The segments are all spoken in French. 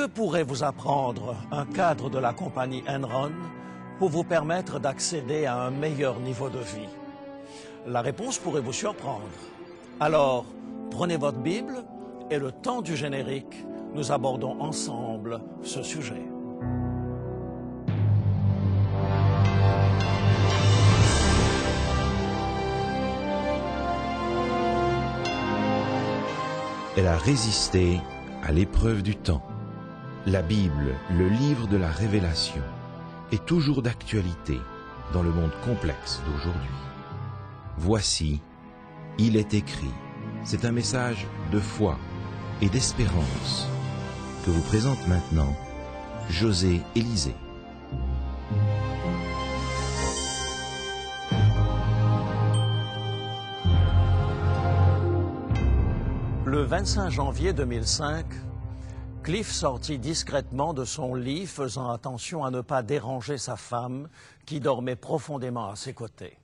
Que pourrait vous apprendre un cadre de la compagnie Enron pour vous permettre d'accéder à un meilleur niveau de vie? La réponse pourrait vous surprendre. Alors, prenez votre Bible et le temps du générique, nous abordons ensemble ce sujet. Elle a résisté à l'épreuve du temps. La Bible, le livre de la révélation, est toujours d'actualité dans le monde complexe d'aujourd'hui. Voici, il est écrit. C'est un message de foi et d'espérance que vous présente maintenant José Élysée. Le 25 janvier 2005, Cliff sortit discrètement de son lit, faisant attention à ne pas déranger sa femme, qui dormait profondément à ses côtés.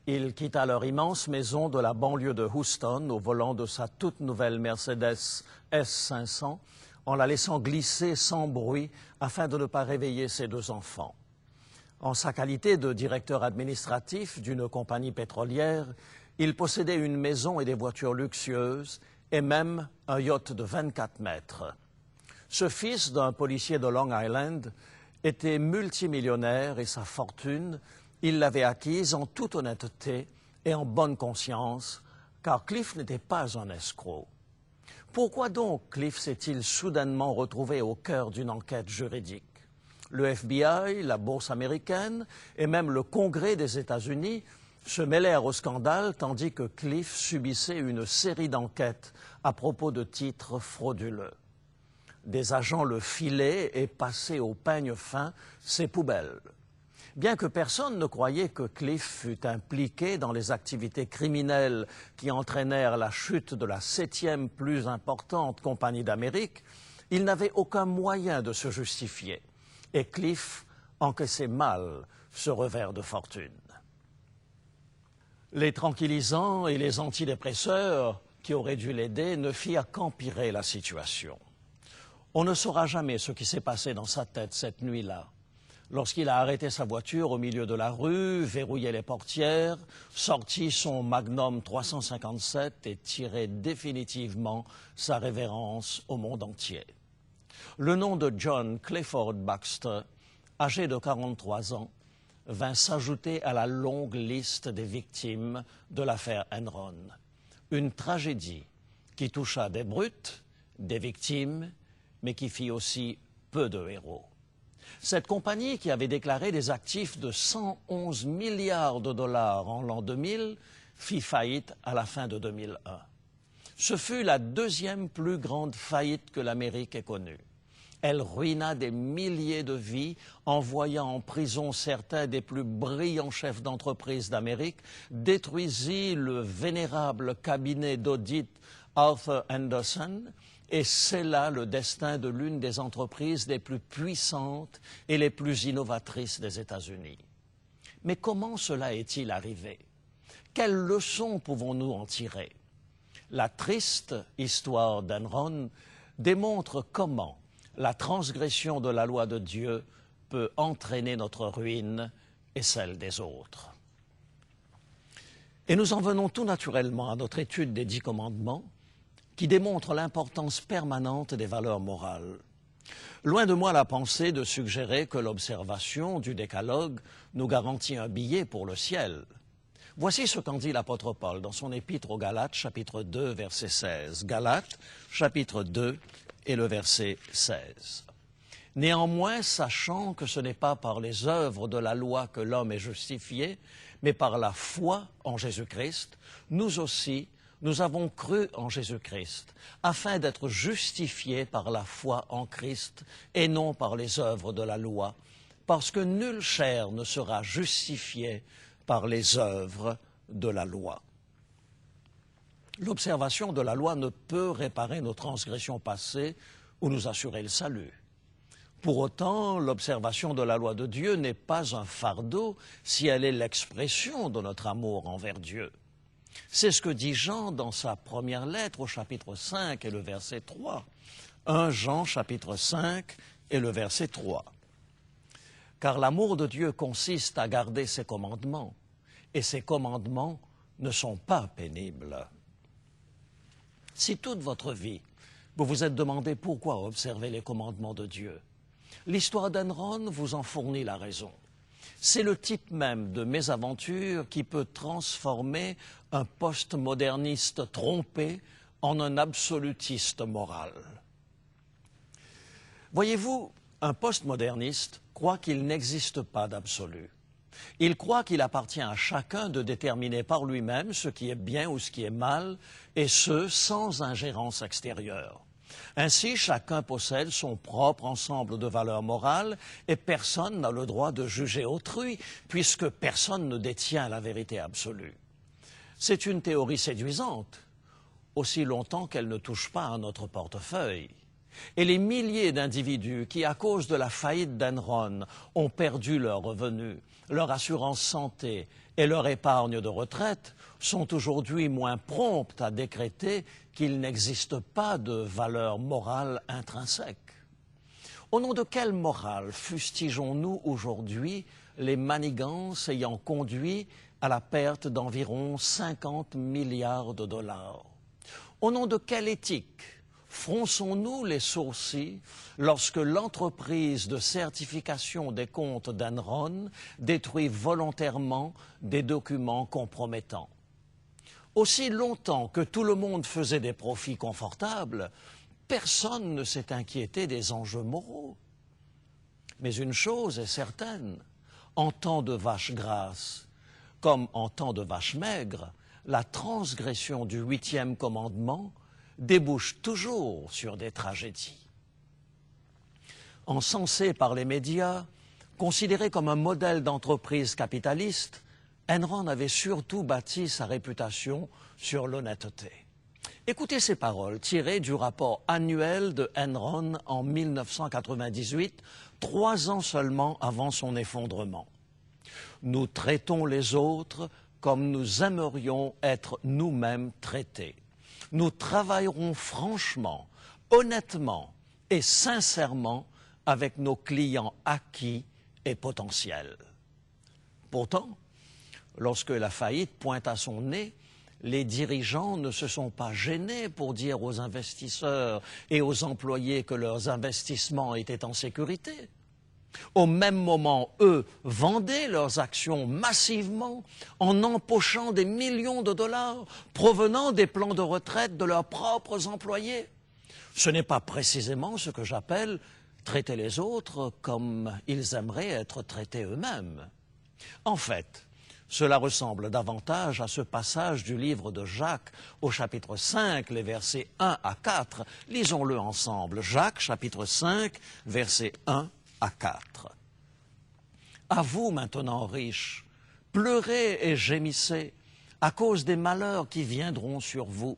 Il quitta leur immense maison de la banlieue de Houston au volant de sa toute nouvelle Mercedes S500, en la laissant glisser sans bruit afin de ne pas réveiller ses deux enfants. En sa qualité de directeur administratif d'une compagnie pétrolière, il possédait une maison et des voitures luxueuses, et même un yacht de 24 mètres. Ce fils d'un policier de Long Island était multimillionnaire et sa fortune, il l'avait acquise en toute honnêteté et en bonne conscience, car Cliff n'était pas un escroc. Pourquoi donc Cliff s'est-il soudainement retrouvé au cœur d'une enquête juridique? Le FBI, la bourse américaine et même le Congrès des États-Unis se mêlèrent au scandale tandis que Cliff subissait une série d'enquêtes à propos de titres frauduleux. Des agents le filaient et passaient au peigne fin ses poubelles. Bien que personne ne croyait que Cliff fût impliqué dans les activités criminelles qui entraînèrent la chute de la 7e plus importante compagnie d'Amérique, il n'avait aucun moyen de se justifier. Et Cliff encaissait mal ce revers de fortune. Les tranquillisants et les antidépresseurs qui auraient dû l'aider ne firent qu'empirer la situation. On ne saura jamais ce qui s'est passé dans sa tête cette nuit-là, lorsqu'il a arrêté sa voiture au milieu de la rue, verrouillé les portières, sorti son Magnum 357 et tiré définitivement sa révérence au monde entier. Le nom de John Clifford Baxter, âgé de 43 ans, vint s'ajouter à la longue liste des victimes de l'affaire Enron. Une tragédie qui toucha des brutes, des victimes, mais qui fit aussi peu de héros. Cette compagnie, qui avait déclaré des actifs de 111 milliards de dollars en l'an 2000, fit faillite à la fin de 2001. Ce fut la deuxième plus grande faillite que l'Amérique ait connue. Elle ruina des milliers de vies, envoya en prison certains des plus brillants chefs d'entreprise d'Amérique, détruisit le vénérable cabinet d'audit Arthur Andersen et scella le destin de l'une des entreprises les plus puissantes et les plus innovatrices des États-Unis. Mais comment cela est-il arrivé? Quelles leçons pouvons-nous en tirer? La triste histoire d'Enron démontre comment la transgression de la loi de Dieu peut entraîner notre ruine et celle des autres. Et nous en venons tout naturellement à notre étude des 10 commandements qui démontrent l'importance permanente des valeurs morales. Loin de moi la pensée de suggérer que l'observation du décalogue nous garantit un billet pour le ciel. Voici ce qu'en dit l'apôtre Paul dans son épître aux Galates, chapitre 2, verset 16. Galates, chapitre 2, et le verset 16. Néanmoins, sachant que ce n'est pas par les œuvres de la loi que l'homme est justifié, mais par la foi en Jésus-Christ, nous aussi, nous avons cru en Jésus-Christ, afin d'être justifiés par la foi en Christ et non par les œuvres de la loi, parce que nulle chair ne sera justifiée par les œuvres de la loi. L'observation de la loi ne peut réparer nos transgressions passées ou nous assurer le salut. Pour autant, l'observation de la loi de Dieu n'est pas un fardeau si elle est l'expression de notre amour envers Dieu. C'est ce que dit Jean dans sa première lettre au chapitre 5 et le verset 3. 1 Jean chapitre 5 et le verset 3. Car l'amour de Dieu consiste à garder ses commandements, et ses commandements ne sont pas pénibles. Si toute votre vie, vous vous êtes demandé pourquoi observer les commandements de Dieu, l'histoire d'Enron vous en fournit la raison. C'est le type même de mésaventure qui peut transformer un postmoderniste trompé en un absolutiste moral. Voyez-vous, un postmoderniste croit qu'il n'existe pas d'absolu. Il croit qu'il appartient à chacun de déterminer par lui-même ce qui est bien ou ce qui est mal, et ce, sans ingérence extérieure. Ainsi, chacun possède son propre ensemble de valeurs morales et personne n'a le droit de juger autrui, puisque personne ne détient la vérité absolue. C'est une théorie séduisante, aussi longtemps qu'elle ne touche pas à notre portefeuille. Et les milliers d'individus qui, à cause de la faillite d'Enron, ont perdu leurs revenus, leur assurance santé et leur épargne de retraite sont aujourd'hui moins promptes à décréter qu'il n'existe pas de valeur morale intrinsèque. Au nom de quelle morale fustigeons-nous aujourd'hui les manigances ayant conduit à la perte d'environ 50 milliards de dollars? Au nom de quelle éthique fronçons-nous les sourcils lorsque l'entreprise de certification des comptes d'Enron détruit volontairement des documents compromettants? Aussi longtemps que tout le monde faisait des profits confortables, personne ne s'est inquiété des enjeux moraux. Mais une chose est certaine, en temps de vaches grasses, comme en temps de vaches maigres, la transgression du 8e commandement débouche toujours sur des tragédies. Encensé par les médias, considéré comme un modèle d'entreprise capitaliste, Enron avait surtout bâti sa réputation sur l'honnêteté. Écoutez ces paroles tirées du rapport annuel de Enron en 1998, 3 ans seulement avant son effondrement. Nous traitons les autres comme nous aimerions être nous-mêmes traités. Nous travaillerons franchement, honnêtement et sincèrement avec nos clients acquis et potentiels. Pourtant, lorsque la faillite pointe à son nez, les dirigeants ne se sont pas gênés pour dire aux investisseurs et aux employés que leurs investissements étaient en sécurité. Au même moment, eux vendaient leurs actions massivement en empochant des millions de dollars provenant des plans de retraite de leurs propres employés. Ce n'est pas précisément ce que j'appelle traiter les autres comme ils aimeraient être traités eux-mêmes. En fait, cela ressemble davantage à ce passage du livre de Jacques au chapitre 5, les versets 1 à 4. Lisons-le ensemble. Jacques, chapitre 5, versets 1 à 4. À vous maintenant, riches, pleurez et gémissez à cause des malheurs qui viendront sur vous.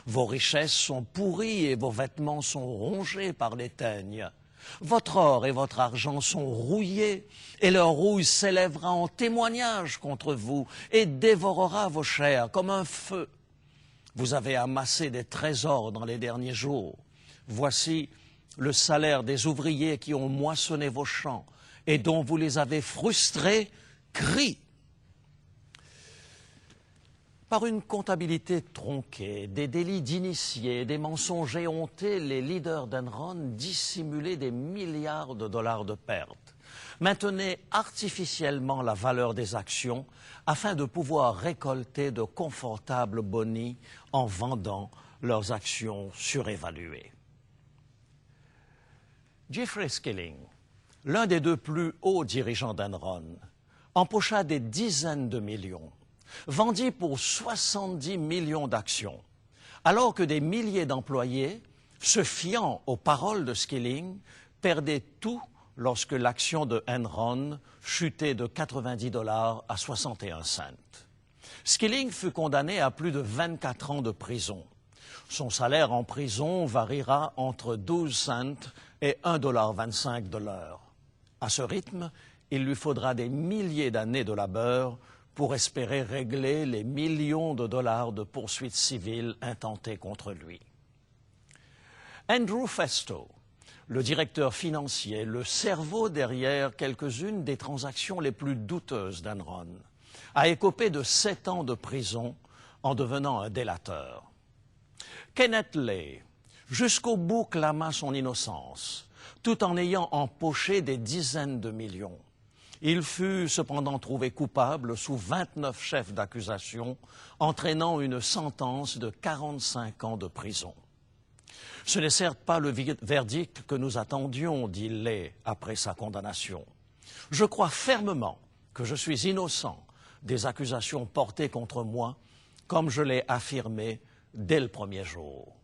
Vos richesses sont pourries et vos vêtements sont rongés par les teignes. Votre or et votre argent sont rouillés, et leur rouille s'élèvera en témoignage contre vous et dévorera vos chairs comme un feu. Vous avez amassé des trésors dans les derniers jours. Voici le salaire des ouvriers qui ont moissonné vos champs et dont vous les avez frustrés, crie. Par une comptabilité tronquée, des délits d'initiés, des mensonges éhontés, les leaders d'Enron dissimulaient des milliards de dollars de pertes, maintenaient artificiellement la valeur des actions afin de pouvoir récolter de confortables bonis en vendant leurs actions surévaluées. Jeffrey Skilling, l'un des 2 plus hauts dirigeants d'Enron, empocha des dizaines de millions, vendit pour 70 millions d'actions, alors que des milliers d'employés, se fiant aux paroles de Skilling, perdaient tout lorsque l'action de Enron chutait de 90 $ à 61 cents. Skilling fut condamné à plus de 24 ans de prison. Son salaire en prison variera entre 12 cents et 1,25 $ de l'heure. À ce rythme, il lui faudra des milliers d'années de labeur pour espérer régler les millions de dollars de poursuites civiles intentées contre lui. Andrew Festo, le directeur financier, le cerveau derrière quelques-unes des transactions les plus douteuses d'Enron, a écopé de 7 ans de prison en devenant un délateur. Kenneth Lay, jusqu'au bout clama son innocence, tout en ayant empoché des dizaines de millions. Il fut cependant trouvé coupable sous 29 chefs d'accusation, entraînant une sentence de 45 ans de prison. Ce n'est certes pas le verdict que nous attendions, dit Lay après sa condamnation. Je crois fermement que je suis innocent des accusations portées contre moi, comme je l'ai affirmé dès le premier jour.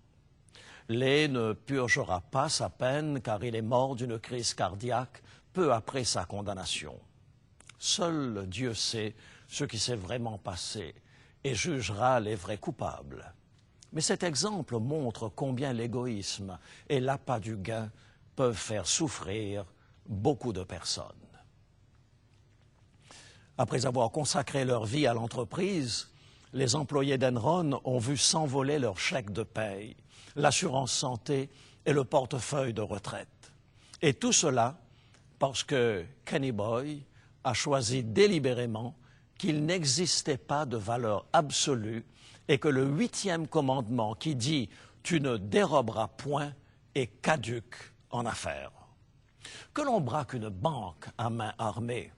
Lay ne purgera pas sa peine car il est mort d'une crise cardiaque peu après sa condamnation. Seul Dieu sait ce qui s'est vraiment passé et jugera les vrais coupables. Mais cet exemple montre combien l'égoïsme et l'appât du gain peuvent faire souffrir beaucoup de personnes. Après avoir consacré leur vie à l'entreprise, les employés d'Enron ont vu s'envoler leur chèque de paye, l'assurance santé et le portefeuille de retraite. Et tout cela parce que Kenny Boy a choisi délibérément qu'il n'existait pas de valeur absolue et que le 8e commandement qui dit « Tu ne déroberas point » est caduc en affaires. Que l'on braque une banque à main armée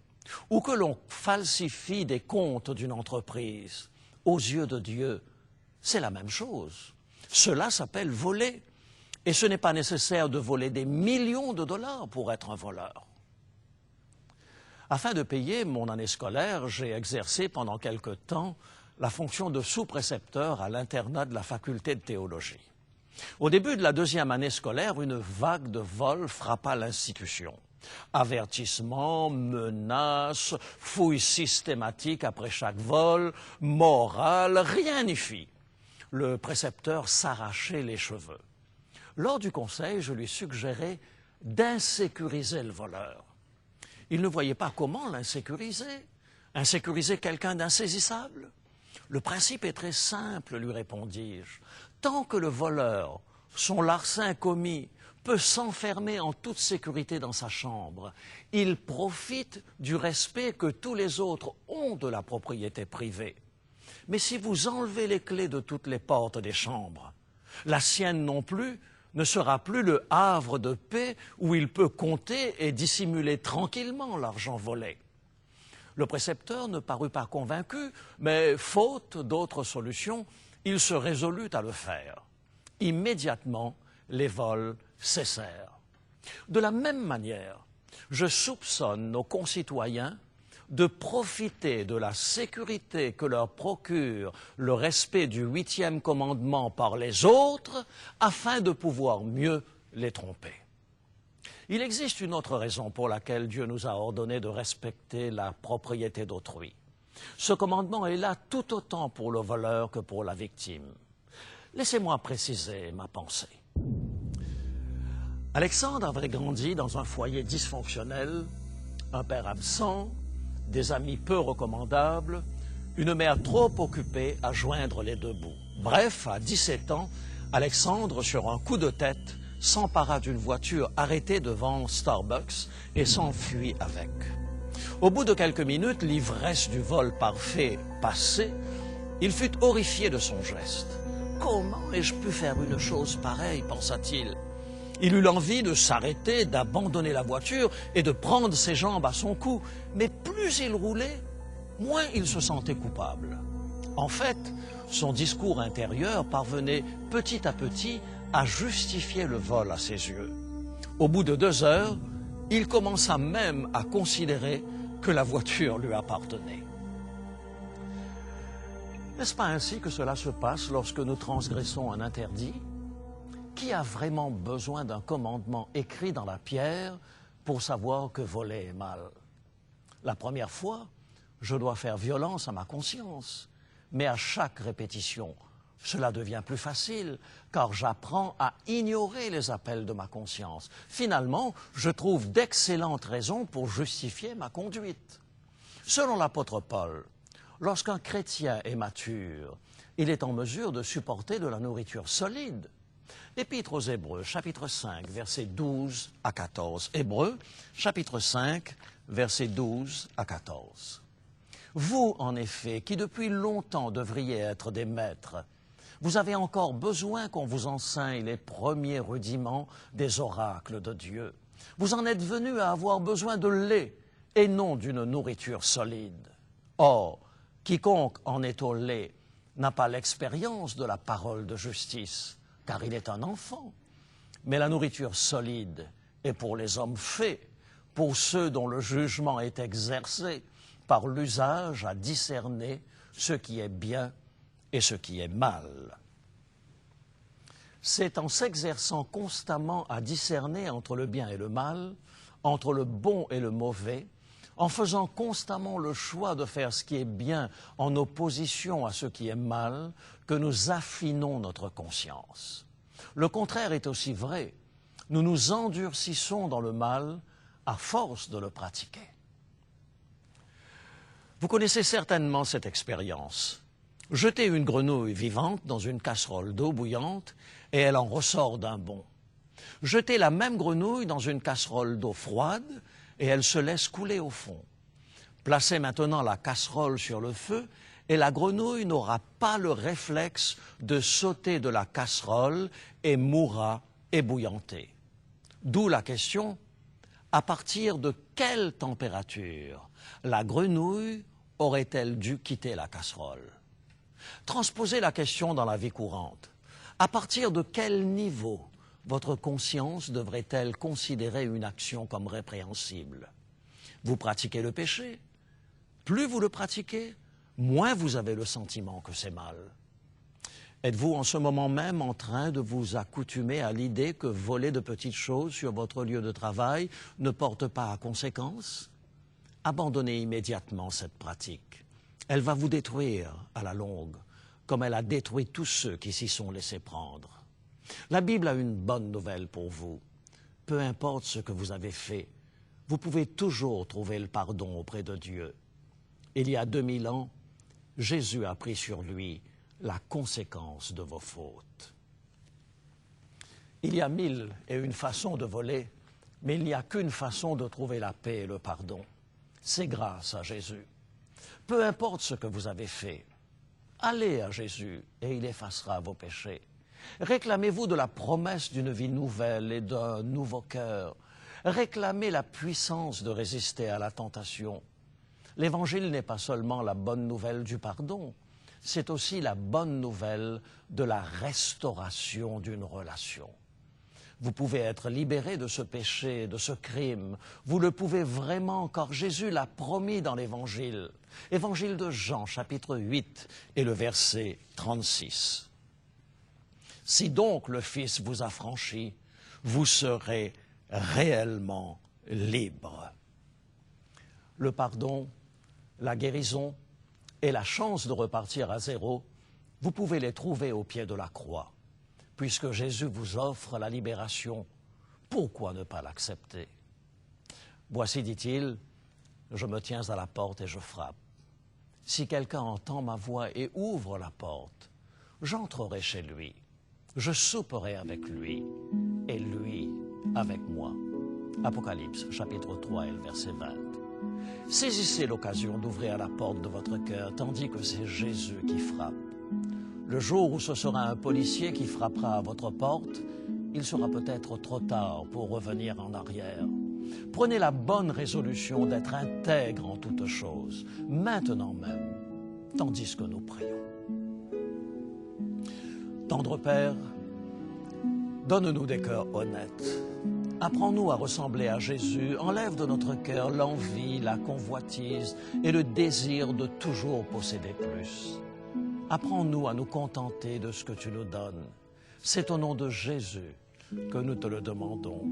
ou que l'on falsifie des comptes d'une entreprise, aux yeux de Dieu, c'est la même chose. Cela s'appelle voler. Et ce n'est pas nécessaire de voler des millions de dollars pour être un voleur. Afin de payer mon année scolaire, j'ai exercé pendant quelque temps la fonction de sous-précepteur à l'internat de la faculté de théologie. Au début de la 2e année scolaire, une vague de vols frappa l'institution. Avertissements, menaces, fouilles systématiques après chaque vol, morale, rien n'y fit. Le précepteur s'arrachait les cheveux. Lors du conseil, je lui suggérais d'insécuriser le voleur. Il ne voyait pas comment l'insécuriser. Insécuriser quelqu'un d'insaisissable? Le principe est très simple, lui répondis-je. Tant que le voleur, son larcin commis, peut s'enfermer en toute sécurité dans sa chambre, il profite du respect que tous les autres ont de la propriété privée. Mais si vous enlevez les clés de toutes les portes des chambres, la sienne non plus ne sera plus le havre de paix où il peut compter et dissimuler tranquillement l'argent volé. Le précepteur ne parut pas convaincu, mais faute d'autre solution, il se résolut à le faire. Immédiatement, les vols cessèrent. De la même manière, je soupçonne nos concitoyens de profiter de la sécurité que leur procure le respect du 8e commandement par les autres afin de pouvoir mieux les tromper. Il existe une autre raison pour laquelle Dieu nous a ordonné de respecter la propriété d'autrui. Ce commandement est là tout autant pour le voleur que pour la victime. Laissez-moi préciser ma pensée. Alexandre avait grandi dans un foyer dysfonctionnel, un père absent, des amis peu recommandables, une mère trop occupée à joindre les deux bouts. Bref, à 17 ans, Alexandre, sur un coup de tête, s'empara d'une voiture arrêtée devant Starbucks et s'enfuit avec. Au bout de quelques minutes, l'ivresse du vol parfait passée, il fut horrifié de son geste. « Comment ai-je pu faire une chose pareille ?» pensa-t-il. Il eut l'envie de s'arrêter, d'abandonner la voiture et de prendre ses jambes à son cou. Mais plus il roulait, moins il se sentait coupable. En fait, son discours intérieur parvenait petit à petit à justifier le vol à ses yeux. Au bout de 2 heures, il commença même à considérer que la voiture lui appartenait. N'est-ce pas ainsi que cela se passe lorsque nous transgressons un interdit? Qui a vraiment besoin d'un commandement écrit dans la pierre pour savoir que voler est mal? La première fois, je dois faire violence à ma conscience, mais à chaque répétition, cela devient plus facile, car j'apprends à ignorer les appels de ma conscience. Finalement, je trouve d'excellentes raisons pour justifier ma conduite. Selon l'apôtre Paul, lorsqu'un chrétien est mature, il est en mesure de supporter de la nourriture solide. Épître aux Hébreux, chapitre 5, versets 12 à 14. Hébreux, chapitre 5, versets 12 à 14. Vous, en effet, qui depuis longtemps devriez être des maîtres, vous avez encore besoin qu'on vous enseigne les premiers rudiments des oracles de Dieu. Vous en êtes venus à avoir besoin de lait et non d'une nourriture solide. Or, quiconque en est au lait n'a pas l'expérience de la parole de justice, car il est un enfant. Mais la nourriture solide est pour les hommes faits, pour ceux dont le jugement est exercé par l'usage à discerner ce qui est bien et ce qui est mal. C'est en s'exerçant constamment à discerner entre le bien et le mal, entre le bon et le mauvais, en faisant constamment le choix de faire ce qui est bien en opposition à ce qui est mal, que nous affinons notre conscience. Le contraire est aussi vrai. Nous nous endurcissons dans le mal à force de le pratiquer. Vous connaissez certainement cette expérience. Jetez une grenouille vivante dans une casserole d'eau bouillante et elle en ressort d'un bond. Jetez la même grenouille dans une casserole d'eau froide et elle se laisse couler au fond. Placez maintenant la casserole sur le feu et la grenouille n'aura pas le réflexe de sauter de la casserole et mourra ébouillantée. D'où la question, à partir de quelle température la grenouille aurait-elle dû quitter la casserole? Transposez la question dans la vie courante. À partir de quel niveau votre conscience devrait-elle considérer une action comme répréhensible? Vous pratiquez le péché. Plus vous le pratiquez, moins vous avez le sentiment que c'est mal. Êtes-vous en ce moment même en train de vous accoutumer à l'idée que voler de petites choses sur votre lieu de travail ne porte pas à conséquence? Abandonnez immédiatement cette pratique. Elle va vous détruire à la longue, comme elle a détruit tous ceux qui s'y sont laissés prendre. La Bible a une bonne nouvelle pour vous. Peu importe ce que vous avez fait, vous pouvez toujours trouver le pardon auprès de Dieu. Il y a 2000 ans, Jésus a pris sur lui la conséquence de vos fautes. Il y a 1001 façons de voler, mais il n'y a qu'une façon de trouver la paix et le pardon. C'est grâce à Jésus. Peu importe ce que vous avez fait, allez à Jésus et il effacera vos péchés. Réclamez-vous de la promesse d'une vie nouvelle et d'un nouveau cœur. Réclamez la puissance de résister à la tentation. L'Évangile n'est pas seulement la bonne nouvelle du pardon, c'est aussi la bonne nouvelle de la restauration d'une relation. Vous pouvez être libéré de ce péché, de ce crime. Vous le pouvez vraiment, car Jésus l'a promis dans l'Évangile. Évangile de Jean, chapitre 8, et le verset 36. Si donc le Fils vous a franchi, vous serez réellement libre. Le pardon, la guérison et la chance de repartir à zéro, vous pouvez les trouver au pied de la croix. Puisque Jésus vous offre la libération, pourquoi ne pas l'accepter? Voici, dit-il, je me tiens à la porte et je frappe. Si quelqu'un entend ma voix et ouvre la porte, j'entrerai chez lui, je souperai avec lui et lui avec moi. Apocalypse, chapitre 3 et le verset 20. Saisissez l'occasion d'ouvrir la porte de votre cœur, tandis que c'est Jésus qui frappe. Le jour où ce sera un policier qui frappera à votre porte, il sera peut-être trop tard pour revenir en arrière. Prenez la bonne résolution d'être intègre en toutes choses, maintenant même, tandis que nous prions. Tendre Père, donne-nous des cœurs honnêtes. Apprends-nous à ressembler à Jésus. Enlève de notre cœur l'envie, la convoitise et le désir de toujours posséder plus. Apprends-nous à nous contenter de ce que tu nous donnes. C'est au nom de Jésus que nous te le demandons.